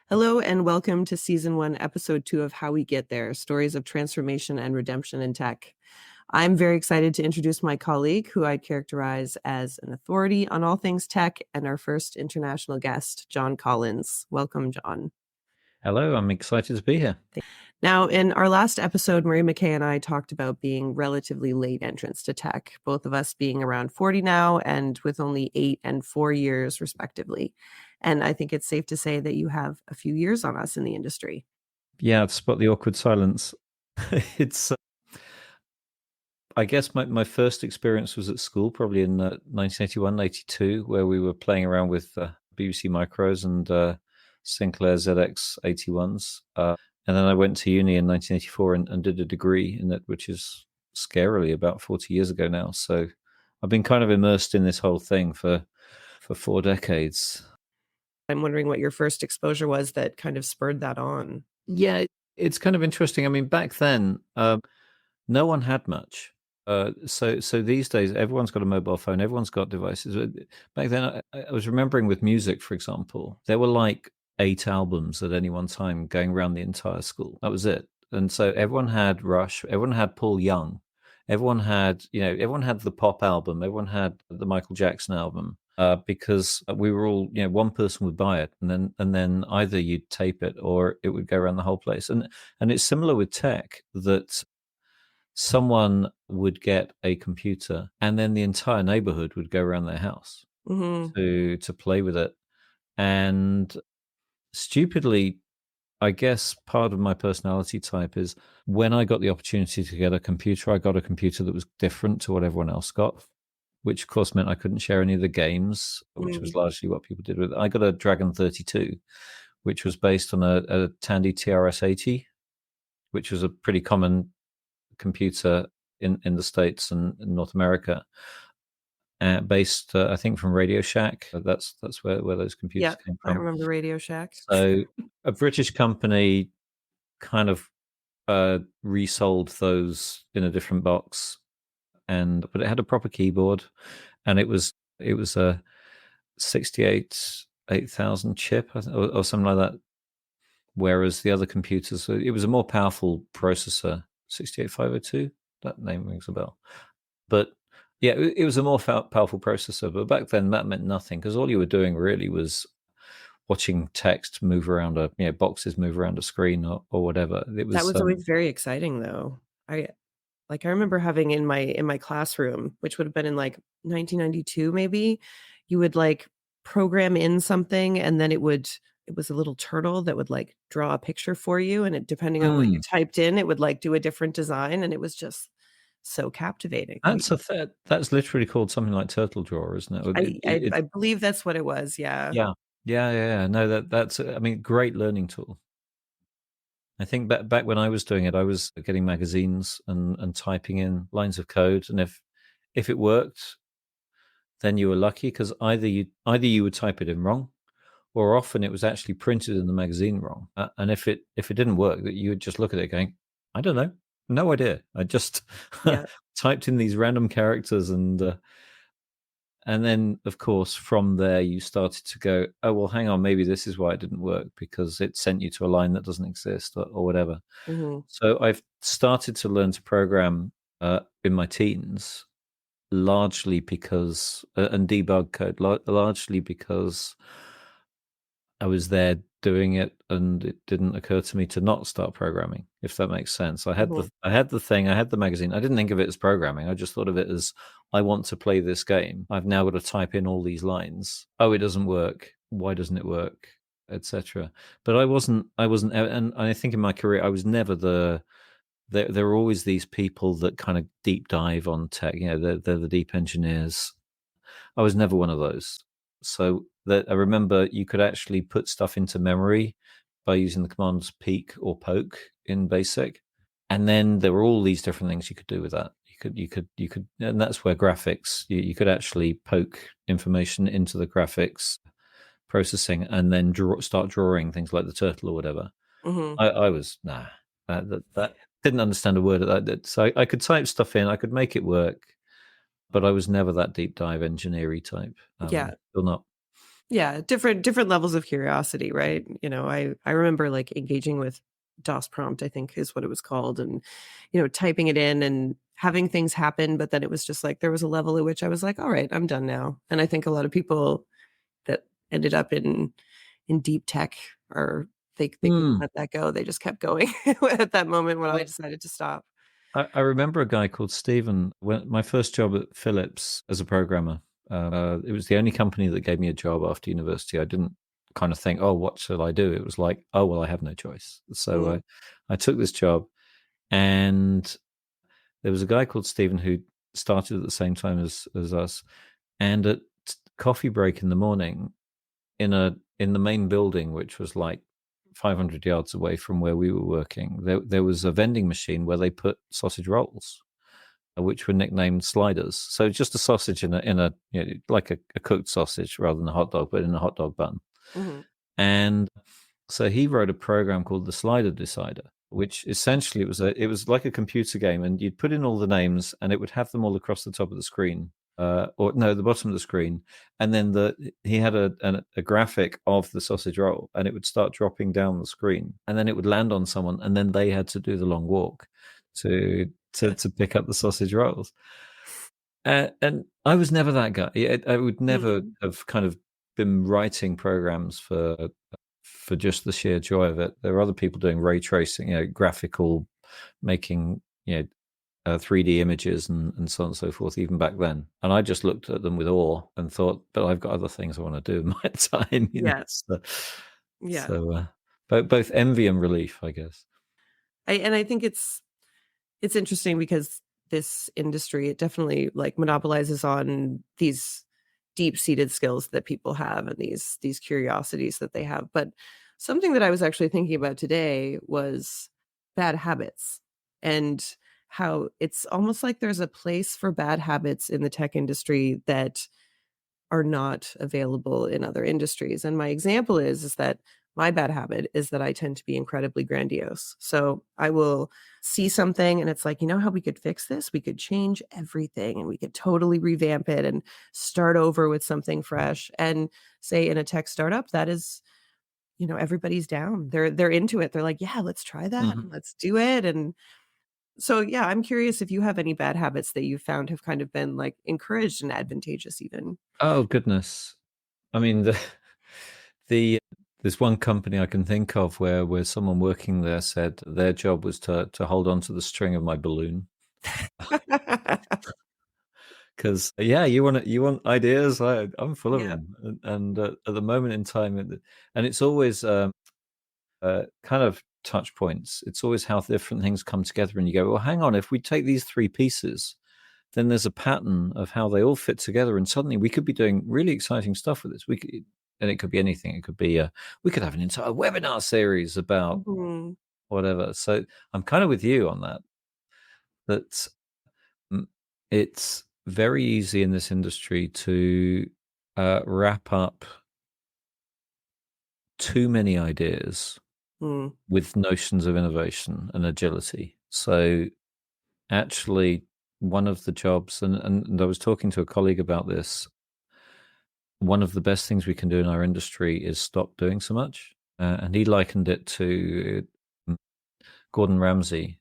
Hello and welcome to Season 1, Episode 2 of How We Get There, Stories of Transformation and Redemption in Tech. I'm very excited to introduce my colleague, who I'd characterize as an authority on all things tech, and our first international guest, John Collins. Welcome, John. Hello, I'm excited to be here. Now, in our last episode, Marie McKay and I talked about being relatively late entrants to tech, both of us being around 40 now and with only 8 and 4 years, respectively. And I think it's safe to say that you have a few years on us in the industry. Yeah, to spot the awkward silence. It's, I guess my first experience was at school, probably in 1981, 82, where we were playing around with BBC Micros and Sinclair ZX81s. And then I went to uni in 1984 and did a degree in it, which is scarily about 40 years ago now. So I've been kind of immersed in this whole thing for 4 decades. I'm wondering what your first exposure was that kind of spurred that on. Yeah, it's kind of interesting. I mean, back then, no one had much. So these days, everyone's got a mobile phone. Everyone's got devices. Back then, I was remembering with music, for example, there were like 8 albums at any one time going around the entire school. That was it. And so everyone had Rush. Everyone had Paul Young. Everyone had the pop album. Everyone had the Michael Jackson album. Because we were all, one person would buy it, and then either you'd tape it or it would go around the whole place. And it's similar with tech, that someone would get a computer and then the entire neighborhood would go around their house to play with it. And stupidly, I guess part of my personality type is when I got the opportunity to get a computer, I got a computer that was different to what everyone else got, which of course meant I couldn't share any of the games, which was largely what people did with it. I got a Dragon 32, which was based on a Tandy TRS-80, which was a pretty common computer in the States and in North America, based, I think, from Radio Shack. That's where those computers came from. I remember Radio Shack. So a British company kind of resold those in a different box, but it had a proper keyboard, and it was a 8000 chip, or something like that. Whereas the other computers, it was a more powerful processor, 68502. That name rings a bell. But yeah, it was a more powerful processor. But back then, that meant nothing, because all you were doing really was watching text move around boxes move around a screen or whatever. That was always very exciting, though. I remember having in my classroom, which would have been in like 1992, maybe, you would like program in something, and then it was a little turtle that would like draw a picture for you, and depending on what you typed in, it would like do a different design, and it was just so captivating. That's literally called something like Turtle Drawer, isn't it? I believe that's what it was. Yeah. Yeah. No, that's, I mean, great learning tool. I think back when I was doing it, I was getting magazines and typing in lines of code, and if it worked, then you were lucky, because either you would type it in wrong, or often it was actually printed in the magazine wrong. And if it didn't work, that you would just look at it going, I don't know, no idea. I just typed in these random characters, and then, of course, from there, you started to go, oh, well, hang on, maybe this is why it didn't work, because it sent you to a line that doesn't exist, or whatever. So I've started to learn to program in my teens, largely because, and debug code, largely because I was there doing it, and it didn't occur to me to not start programming, if that makes sense. I had the thing, I had the magazine. I didn't think of it as programming. I just thought of it as, I want to play this game. I've now got to type in all these lines. Oh, it doesn't work. Why doesn't it work? Etc. But I wasn't, and I think in my career, I was never there are always these people that kind of deep dive on tech. They're the deep engineers. I was never one of those. So that I remember you could actually put stuff into memory by using the commands peek or poke in BASIC. And then there were all these different things you could do with that. You could, and that's where graphics, you could actually poke information into the graphics processing and then start drawing things like the turtle or whatever. I was, that didn't understand a word of that. So I could type stuff in, I could make it work, but I was never that deep dive engineering type. Still not. Yeah, different levels of curiosity, right? You know, I remember like engaging with DOS prompt, I think is what it was called, and typing it in and having things happen, but then it was just like there was a level at which I was like, all right, I'm done now. And I think a lot of people that ended up in deep tech or they couldn't Hmm. let that go. They just kept going at that moment when I decided to stop. I remember a guy called Stephen. When my first job at Philips as a programmer, it was the only company that gave me a job after university. I didn't kind of think, oh, what shall I do? It was like, oh, well, I have no choice. So Mm, I took this job, and there was a guy called Stephen who started at the same time as us. And at coffee break in the morning, in the main building, which was like 500 yards away from where we were working, there was a vending machine where they put sausage rolls, which were nicknamed sliders. So just a sausage in a like a cooked sausage rather than a hot dog, but in a hot dog bun. mhm, And so he wrote a program called the Slider Decider, which essentially it was like a computer game, and you'd put in all the names, and it would have them all across the top of the screen, or no, the bottom of the screen, and then he had a graphic of the sausage roll, and it would start dropping down the screen, and then it would land on someone, and then they had to do the long walk to pick up the sausage rolls. And I was never that guy. I would never mm. have kind of been writing programs for just the sheer joy of it. There are other people doing ray tracing, graphical, making 3D images and so on and so forth, even back then. And I just looked at them with awe and thought, but I've got other things I want to do in my time, Yeah, So, yeah. so both envy and relief, I guess. I think it's interesting because this industry, it definitely, like, monopolizes on these deep-seated skills that people have and these curiosities that they have, but something that I was actually thinking about today was bad habits, and how it's almost like there's a place for bad habits in the tech industry that are not available in other industries. And my example is that my bad habit is that I tend to be incredibly grandiose. So I will see something and it's like, you know how we could fix this? We could change everything and we could totally revamp it and start over with something fresh. And say in a tech startup, that is, everybody's down. They're into it. They're like, yeah, let's try that. Mhm. Let's do it. And so yeah, I'm curious if you have any bad habits that you found have kind of been like encouraged and advantageous even. Oh goodness. I mean, the there's one company I can think of where someone working there said their job was to hold on to the string of my balloon. Because yeah, you want ideas. I'm full of Yeah. them, and at the moment in time, and it's always kind of touch points. It's always how different things come together, and you go, well, hang on, if we take these three pieces, then there's a pattern of how they all fit together, and suddenly we could be doing really exciting stuff with this. We could, and it could be anything. It could be we could have an entire webinar series about Mhm. whatever. So I'm kind of with you on that. That mm, it's very easy in this industry to wrap up too many ideas Mm, with notions of innovation and agility. So actually, one of the jobs, and I was talking to a colleague about this, one of the best things we can do in our industry is stop doing so much. And he likened it to Gordon Ramsay.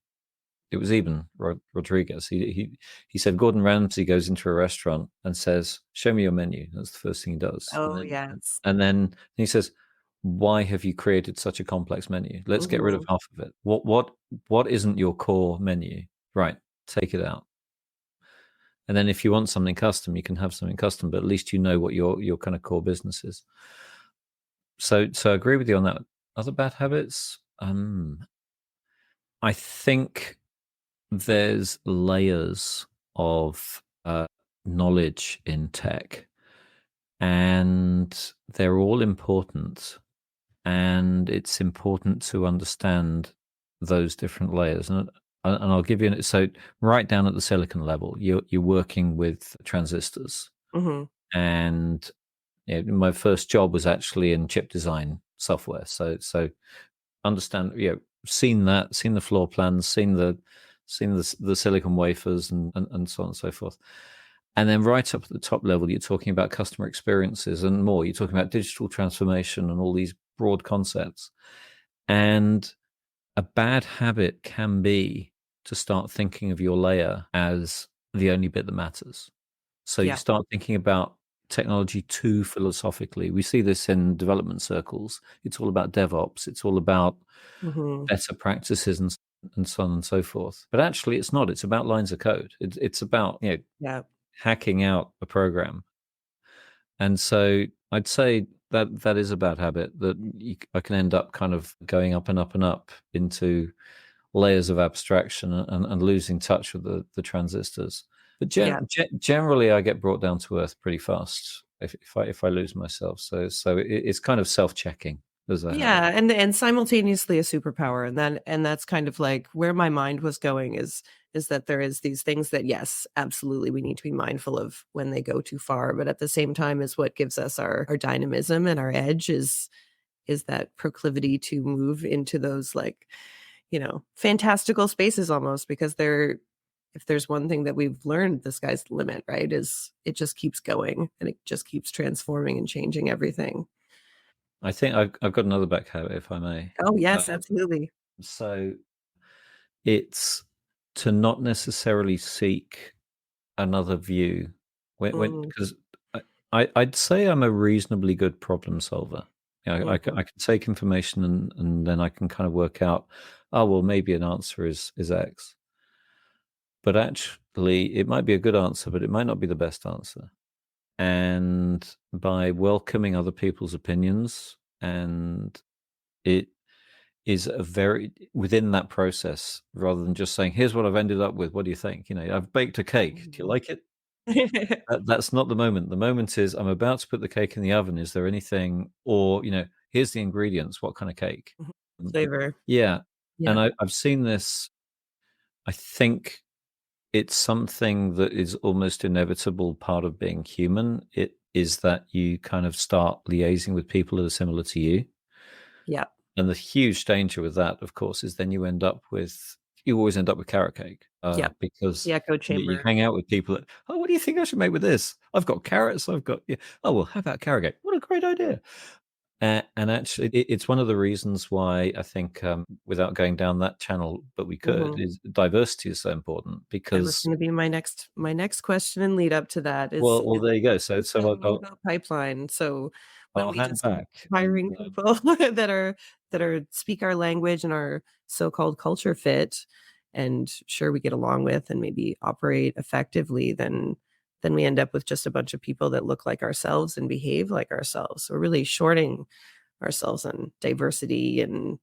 It was even Rodriguez. He said Gordon Ramsay goes into a restaurant and says, "Show me your menu." That's the first thing he does, oh, yes. and then he says, "Why have you created such a complex menu? Let's get rid of Mhm. half of it. What isn't your core menu? Right, take it out. And then if you want something custom, you can have something custom, but at least you know what your kind of core business is." So I agree with you on that. Other bad habits? I think there's layers of knowledge in tech, and they're all important. And it's important to understand those different layers. And I'll give you so right down at the silicon level, you're working with transistors, Mhm. and my first job was actually in chip design software. So understand, seen the floor plans, seen the silicon wafers, and so on and so forth. And then right up at the top level, you're talking about customer experiences and more. You're talking about digital transformation and all these broad concepts. And a bad habit can be to start thinking of your layer as the only bit that matters. So you Yeah. start thinking about technology too philosophically. We see this in development circles. It's all about DevOps. It's all about Mhm. better practices and so on and so forth. But actually, it's not. It's about lines of code. It's about Yeah. hacking out a program. And so I'd say that that is a bad habit that I can end up kind of going up and up and up into layers of abstraction and losing touch with the transistors. But Yeah. generally, I get brought down to earth pretty fast if I lose myself. So it's kind of self checking as a habit. Yeah, and simultaneously a superpower, and that's kind of like where my mind was going is that there is these things that, yes, absolutely, we need to be mindful of when they go too far, but at the same time is what gives us our dynamism and our edge is that proclivity to move into those, like, fantastical spaces almost because they're if there's one thing that we've learned, the sky's the limit, right? Is it just keeps going and it just keeps transforming and changing everything. I think I've got another back habit, if I may. Oh, Uh, yes, absolutely. so it's to not necessarily seek another view when Mm, because I'd say I'm a reasonably good problem solver. mhm, I can take information and then I can kind of work out, oh well, maybe an answer is X, but actually it might be a good answer, but it might not be the best answer. And by welcoming other people's opinions, and it is a very within that process, rather than just saying, "Here's what I've ended up with. What do you think?" I've baked a cake. Do you mhm. like it? That's not the moment. The moment is I'm about to put the cake in the oven. Is there anything, or here's the ingredients. What kind of cake? Mhm. Mm, Flavor. yeah, and Yeah, I've seen this. I think it's something that is almost inevitable part of being human. It is that you kind of start liaising with people that are similar to you. yeah, And the huge danger with that, of course, is then you always end up with carrot cake yeah. because The echo you chamber. hang out with people that, oh, what do you think I should make with this? I've got carrots. I've got, yeah. Oh, well, how about carrot cake? What a great idea. And actually, it's one of the reasons why I think, without going down that channel, but we could, Mhm. is diversity is so important That was because, gonna be my next question and lead up to that well, is there you go. what So, is so so good about pipeline? So, when I'll we hand discuss back. hiring people that are speak our language and our so-called culture fit, and sure we get along with and maybe operate effectively, then we end up with just a bunch of people that look like ourselves and behave like ourselves. So we're really shorting ourselves on diversity and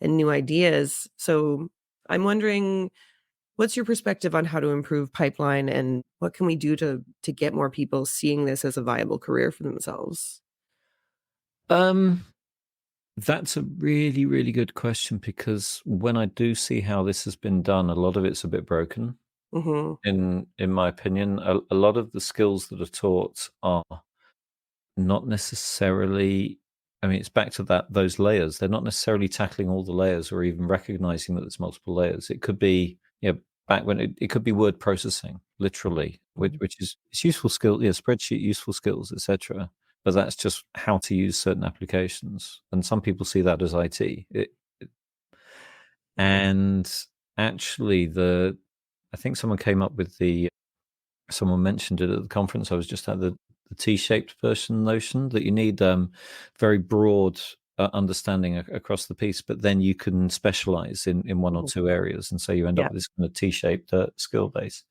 new ideas. So I'm wondering, what's your perspective on how to improve pipeline and what can we do to get more people seeing this as a viable career for themselves? Um, That's a really, really good question because when I do see how this has been done, a lot of it's a bit broken. Mhm, In my opinion, a lot of the skills that are taught are not necessarily. I mean, it's back to those layers. They're not necessarily tackling all the layers or even recognizing that there's multiple layers. It could be, back when it could be word processing, literally, which mhm. which is it's useful skill, spreadsheet useful skills, etc. But that's just how to use certain applications, and some people see that as IT. Yeah. And actually, I think someone mentioned it at the conference I was just at, the T-shaped person notion that you need very broad understanding across the piece, but then you can specialize in one or Mhm. two areas, and so you end up Yeah, with this kind of T-shaped skill base.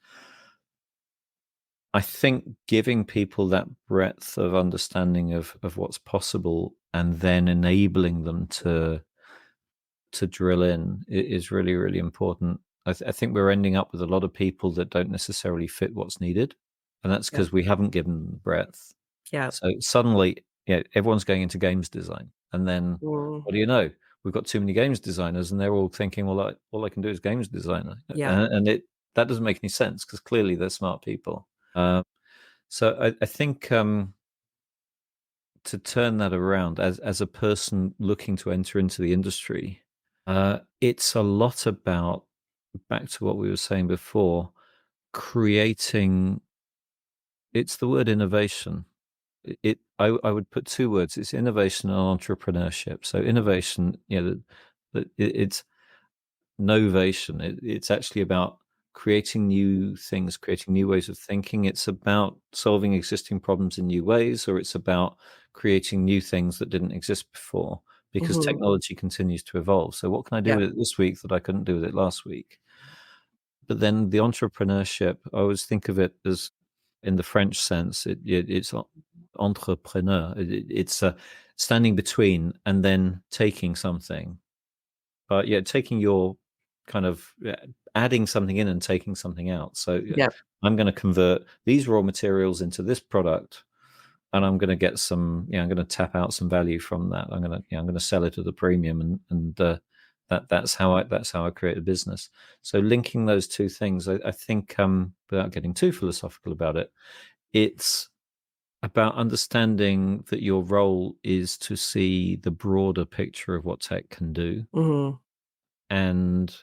I think giving people that breadth of understanding of what's possible and then enabling them to drill in is really, really important. I think we're ending up with a lot of people that don't necessarily fit what's needed, and that's yeah, because we haven't given them the breadth. yeah. So suddenly, everyone's going into games design, and then Mm, what do you know? We've got too many games designers, and they're all thinking, well, all I can do is games designer, yeah, and that doesn't make any sense because clearly they're smart people. So I think to turn that around as a person looking to enter into the industry, it's a lot about back to what we were saying before, creating it's the word innovation. I would put two words. It's innovation and entrepreneurship. So innovation, it's novation. It's actually about creating new things, creating new ways of thinking. It's about solving existing problems in new ways, or it's about creating new things that didn't exist before because Mhm. technology continues to evolve. So what can I do Yeah. with it this week that I couldn't do with it last week? But then the entrepreneurship, I always think of it as in the French sense, it's entrepreneur. It's standing between and then taking something, but yeah, taking your kind of adding something in and taking something out. So Yeah. I'm going to convert these raw materials into this product, and I'm going to get some. I'm going to tap out some value from that. I'm going to sell it at a premium, and that's how I create a business. So linking those two things, I think, without getting too philosophical about it, it's about understanding that your role is to see the broader picture of what tech can do, Mhm. and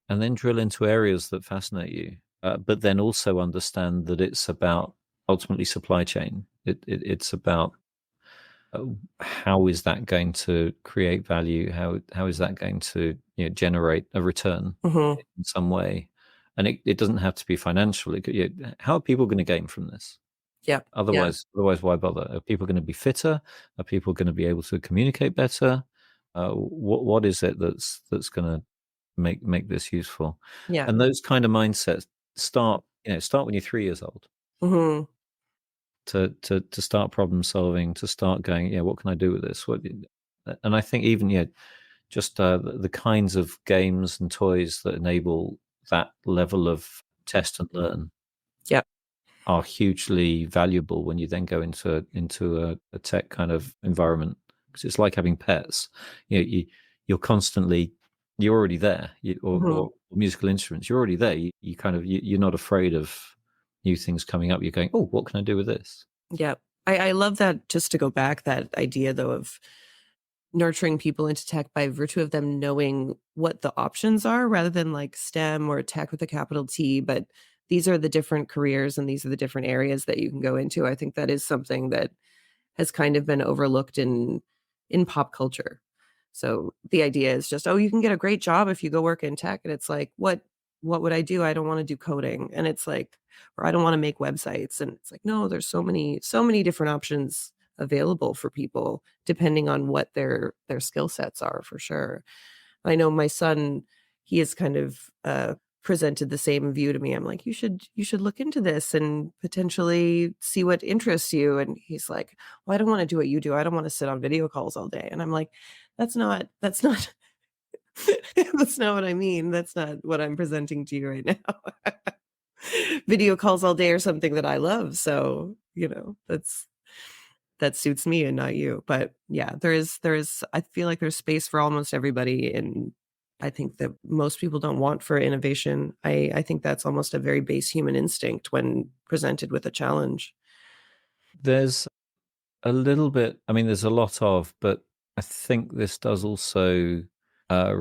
then drill into areas that fascinate you, but then also understand that it's about ultimately supply chain. It's about uh, how is that going to create value? How is that going to generate a return Mhm. in some way? And it doesn't have to be financial. How are people going to gain from this? Yeah. Yeah. Otherwise, why bother? Are people going to be fitter? Are people going to be able to communicate better? What is it that's going to make this useful? Yeah. And those kind of mindsets start when you're 3 years old Mhm. to start problem solving, to start going, yeah, what can I do with this? And I think even just the kinds of games and toys that enable that level of test and learn Yeah. are hugely valuable when you then go into a tech kind of environment, because it's like having pets. You're constantly you're already there, Mhm. or musical instruments. You're already there. You kind of you're not afraid of new things coming up. You're going, oh, what can I do with this? Yeah. I love that, just to go back, that idea though of nurturing people into tech by virtue of them knowing what the options are rather than like STEM or tech with a capital T, but these are the different careers and these are the different areas that you can go into. I think that is something that has kind of been overlooked in pop culture. So the idea is just, oh, you can get a great job if you go work in tech. And it's like, what would I do? I don't want to do coding. And it's like, or I don't want to make websites. And it's like, no, there's so many different options available for people depending on what their skill sets are, for sure. I know my son, he has kind of presented the same view to me. I'm like, you should look into this and potentially see what interests you. And he's like, well, I don't want to do what you do. I don't want to sit on video calls all day. And I'm like, that's not that's not what I mean. That's not what I'm presenting to you right now. Video calls all day are something that I love. So, that suits me and not you. But yeah, there is I feel like there's space for almost everybody, and I think that most people don't want for innovation. I think that's almost a very base human instinct when presented with a challenge. There's a little bit. I mean, there's a lot of, but I think this does also uh,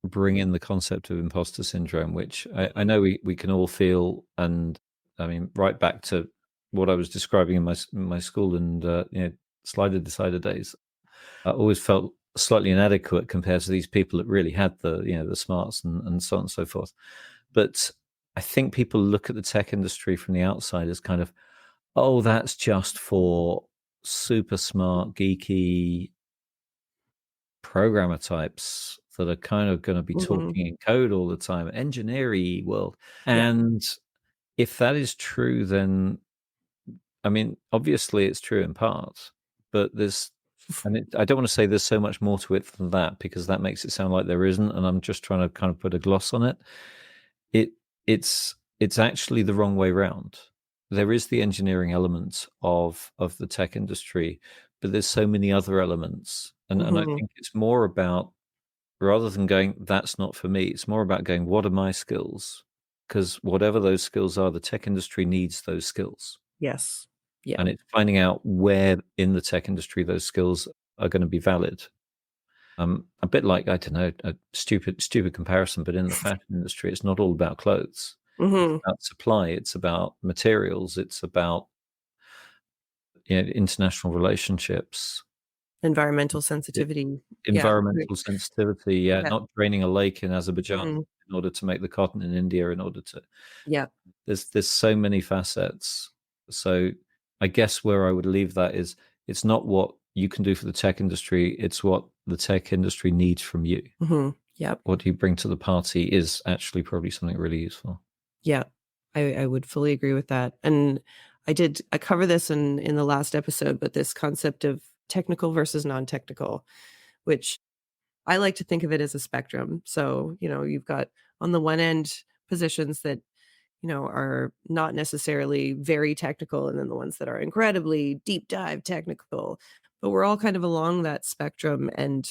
bring in the concept of imposter syndrome, which I know we can all feel. And I mean, right back to what I was describing in my school and slider decider days, I always felt slightly inadequate compared to these people that really had the smarts and so on and so forth. But I think people look at the tech industry from the outside as kind of, oh, that's just for super smart, geeky programmer types that are kind of going to be Mhm. talking in code all the time, engineering world. Yeah. And if that is true, then I mean, obviously it's true in part, but I don't want to say there's so much more to it than that because that makes it sound like there isn't. And I'm just trying to kind of put a gloss on it. It it's actually the wrong way round. There is the engineering element of the tech industry, but there's so many other elements. And I Mhm. think it's more about, rather than going, that's not for me, it's more about going, what are my skills? Because whatever those skills are, the tech industry needs those skills. Yes. Yeah. And it's finding out where in the tech industry those skills are going to be valid. A bit like, I don't know, a stupid comparison, but in the fashion industry, it's not all about clothes. It's Mhm. about supply. It's about materials. It's about international relationships, Environmental e- sensitivity. Yeah. environmental sensitivity. Yeah, Yeah. not draining a lake in Azerbaijan Mhm. in order to make the cotton in India. In order to Yeah. there's so many facets. So I guess where I would leave that is it's not what you can do for the tech industry, it's what the tech industry needs from you. Mhm. Yep. What do you bring to the party is actually probably something really useful. Yeah. I would fully agree with that, and I cover this in the last episode, but this concept of technical versus non-technical, which I like to think of it as a spectrum. So, you've got on the one end positions that, are not necessarily very technical, and then the ones that are incredibly deep dive technical. But we're all kind of along that spectrum. And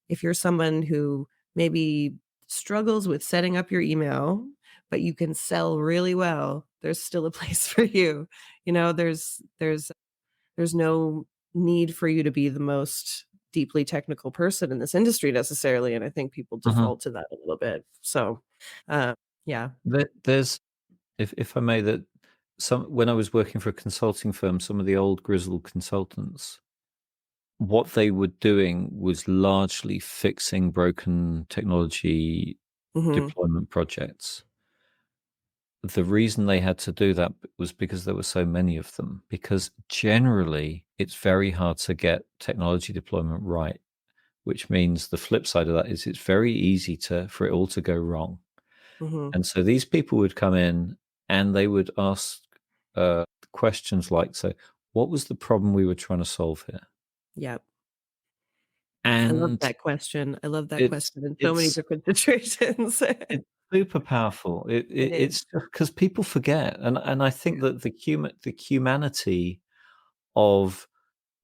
if you're someone who maybe struggles with setting up your email, but you can sell really well, there's still a place for you. There's no need for you to be the most deeply technical person in this industry necessarily, and I think people Mhm. default to that a little bit. So, uh, yeah. There's, if I may, that some when I was working for a consulting firm, some of the old grizzled consultants, what they were doing was largely fixing broken technology Mhm, deployment projects. The reason they had to do that was because there were so many of them, because generally it's very hard to get technology deployment right, which means the flip side of that is it's very easy for it all to go wrong. mhm. And so these people would come in and they would ask questions like, so what was the problem we were trying to solve here? Yep. I love And that question. I love that it's question in so many it's different situations. it's super powerful. It is. It's because people forget, and I think that the humanity of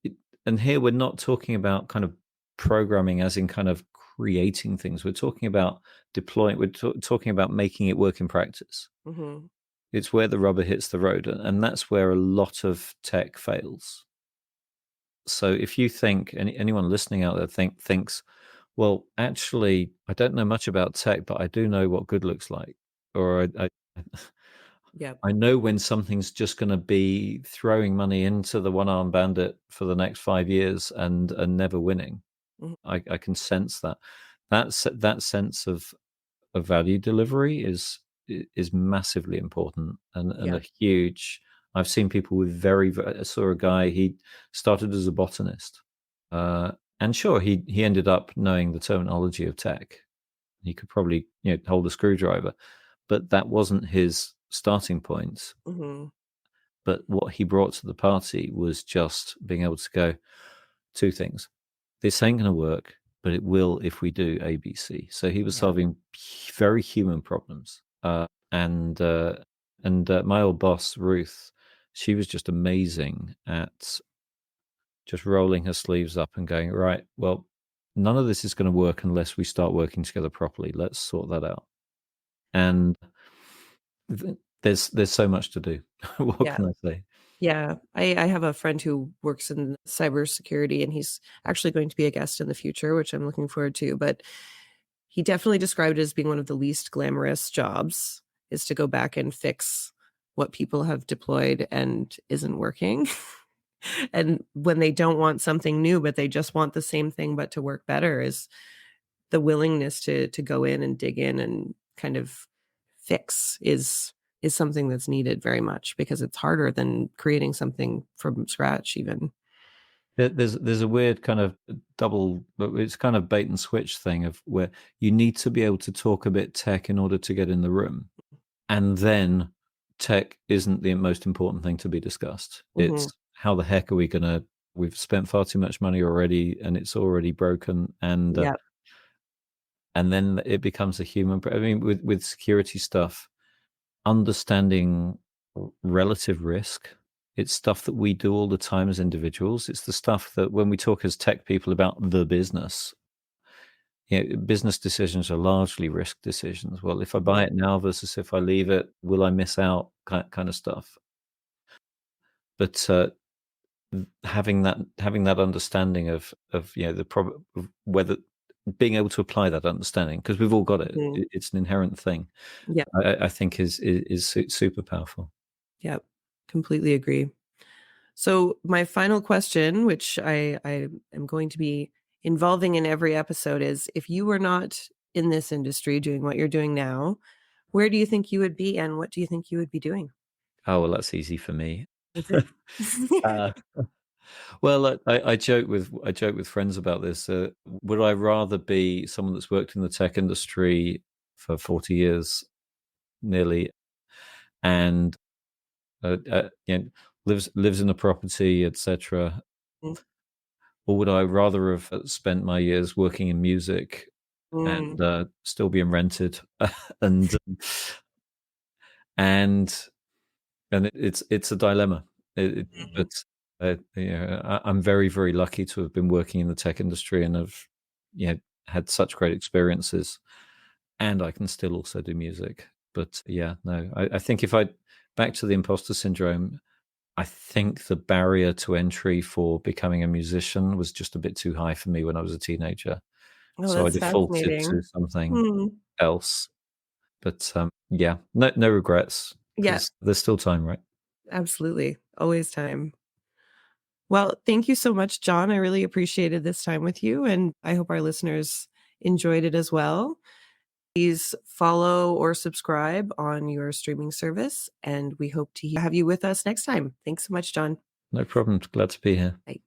it, and here we're not talking about kind of programming as in kind of creating things. We're talking about deploying. We're talking about making it work in practice. Mhm. It's where the rubber hits the road, and that's where a lot of tech fails. So if you think anyone listening out there thinks, well, actually, I don't know much about tech, but I do know what good looks like, or Yep. I know when something's just going to be throwing money into the one-armed bandit for the next 5 years and never winning. Mhm. I can sense that. That sense of value delivery is massively important and a Yep. huge. I've seen people with I saw a guy, he started as a botanist, and sure, he ended up knowing the terminology of tech. He could probably hold a screwdriver, but that wasn't his starting point. Mhm. But what he brought to the party was just being able to go, two things: this ain't going to work, but it will if we do ABC. So he was Yep. solving very human problems. And my old boss, Ruth, she was just amazing at just rolling her sleeves up and going, right, well, none of this is going to work unless we start working together properly. Let's sort that out. And there's so much to do. What Yeah. can I say? Yeah. I have a friend who works in cybersecurity, and he's actually going to be a guest in the future, which I'm looking forward to, but he definitely described it as being one of the least glamorous jobs, is to go back and fix what people have deployed and isn't working. And when they don't want something new, but they just want the same thing but to work better, is the willingness to go in and dig in and kind of fix is something that's needed very much, because it's harder than creating something from scratch even. There's a weird kind of double, but it's kind of bait and switch thing of where you need to be able to talk a bit tech in order to get in the room, and then tech isn't the most important thing to be discussed. Mhm. It's how the heck are we gonna? We've spent far too much money already, and it's already broken, Yep. and then it becomes a human. I mean, with security stuff, understanding relative risk. It's stuff that we do all the time as individuals. It's the stuff that when we talk as tech people about the business, business decisions are largely risk decisions. Well, if I buy Mhm. it now versus if I leave it, will I miss out? Kind of stuff. But having that understanding of of whether being able to apply that understanding, because we've all got it. Mhm. It's an inherent thing. Yep. I think is super powerful. Yep. Completely agree. So my final question, which I am going to be involving in every episode, is if you were not in this industry doing what you're doing now, where do you think you would be and what do you think you would be doing? Oh, well, that's easy for me. Is it? Uh, well, I joke with friends about this. Would I rather be someone that's worked in the tech industry for 40 years nearly, and lives in a property, etc., Mm, or would I rather have spent my years working in music and mm, still being rented and and it's a dilemma. mhm. But I'm very very lucky to have been working in the tech industry and have had such great experiences, and I can still also do music. But yeah, no, I think if I back to the imposter syndrome, I think the barrier to entry for becoming a musician was just a bit too high for me when I was a teenager. Oh, So I that's defaulted to fascinating. something Hmm. else. But yeah, no regrets Yeah, because there's still time, right? absolutely. Always time. Well, thank you so much, John. I really appreciated this time with you, and I hope our listeners enjoyed it as well. Please follow or subscribe on your streaming service, and we hope to have you with us next time. Thanks so much, John. No problem. Glad to be here. Bye.